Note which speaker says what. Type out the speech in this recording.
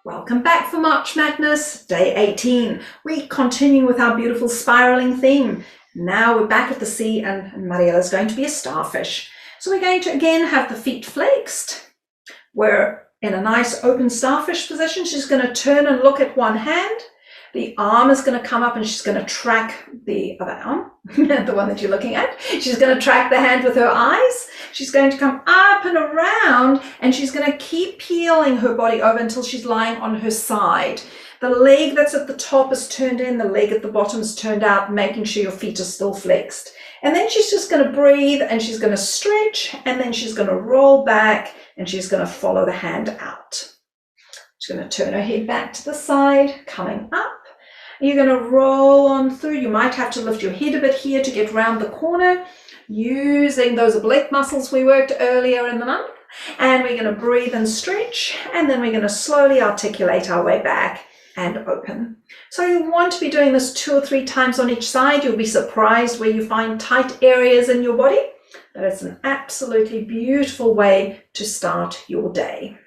Speaker 1: Welcome back for March Madness, day 18. We continue with our beautiful spiraling theme. Now we're back at the sea and Mariella's going to be a starfish. So we're going to again have the feet flexed. We're in a nice open starfish position. She's going to turn and look at one hand. The arm is going to come up and she's going to track the other arm, the one that you're looking at. She's going to track the hand with her eyes. She's going to come up and around and she's going to keep peeling her body over until she's lying on her side. The leg that's at the top is turned in, the leg at the bottom is turned out, making sure your feet are still flexed. And then she's just going to breathe and she's going to stretch and then she's going to roll back and she's going to follow the hand out. She's going to turn her head back to the side, coming up. You're going to roll on through. You might have to lift your head a bit here to get round the corner, using those oblique muscles we worked earlier in the month. And we're going to breathe and stretch, and then we're going to slowly articulate our way back and open. So you want to be doing this 2 or 3 times on each side. You'll be surprised where you find tight areas in your body, but it's an absolutely beautiful way to start your day.